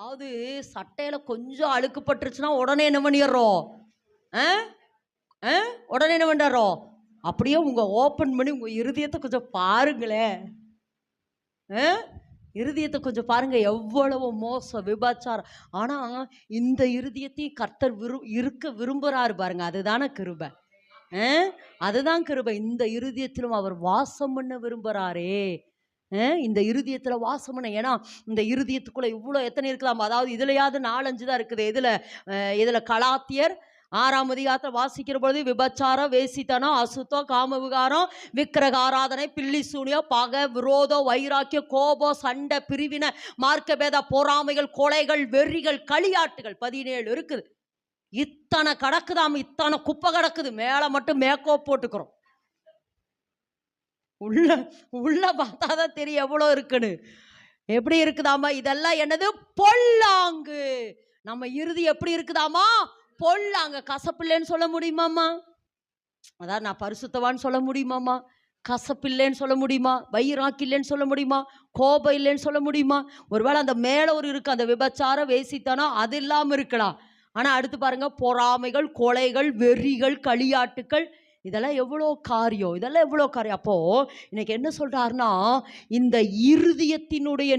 அதாவது சட்டையில கொஞ்சம் அழுக்கு பட்டுருச்சுன்னா உடனே என்ன பண்ணிடுறோம்? உடனே என்ன பண்ணுறோம்? அப்படியே உங்க ஓப்பன் பண்ணி உங்க இருதயத்தை கொஞ்சம் பாருங்களேன். இருதயத்தை கொஞ்சம் பாருங்க, எவ்வளவு மோசம், விபச்சாரம். ஆனா இந்த இருதயத்தையும் கர்த்தர் இருக்க விரும்புறாரு பாருங்க. அதுதானே கிருபை. அதுதான் கிருபை. இந்த இருதயத்திலும் அவர் வாசம் பண்ண விரும்புறாரே. இந்த இருதயத்துல வாசம் பண்ண. ஏன்னா இந்த இருதயத்துக்குள்ள இவ்வளோ எத்தனை இருக்கலாம். அதாவது இதுலயாவது 4-5 தான் இருக்குது. இதுல கலாத்தியர் 6ஆம் அதிகாரத்தை வாசிக்கிற பொழுது விபச்சாரம், வேசித்தனம், அசுத்தம், காம விகாரம், விக்கிரக ஆராதனை, பில்லி சூனியம், பகை, விரோதம், வைராக்கியம், கோபம், சண்டை, பிரிவினை, மார்க்கபேத, பொறாமைகள், கொலைகள், வெறிகள், களியாட்டுகள் 17 இருக்குது. இத்தனை கிடக்குதாம், இத்தனை குப்பை கிடக்குது. மேல மட்டும் மேக்கப் போட்டுக்கிறோம். உள்ள உள்ள பார்த்தாதான் தெரியும் எவ்வளோ இருக்குன்னு. எப்படி இருக்குதாமா? இதெல்லாம் என்னது? பொல்லாங்கு. நம்ம இறுதி எப்படி இருக்குதாமா? பொல்லாங்க. கசப்பில்லைன்னு சொல்ல முடியுமாமா? அதாவது நான் பரிசுத்தவான்னு சொல்ல முடியுமாமா? கசப்பில்லைன்னு சொல்ல முடியுமா? வைராக்கி இல்லைன்னு சொல்ல முடியுமா? கோபம் இல்லைன்னு சொல்ல முடியுமா? ஒருவேளை அந்த மேல ஒரு இருக்கு, அந்த விபச்சாரம், வேசித்தனம், அது இல்லாமல் இருக்கலாம். ஆனா அடுத்து பாருங்க, பொறாமைகள், கொலைகள், வெறிகள், களியாட்டுக்கள், இதெல்லாம் எவ்வளோ காரியம், இதெல்லாம் எவ்வளோ காரியம். அப்போ இன்னைக்கு என்ன சொல்றாருன்னா, இந்த இருதயத்தினுடைய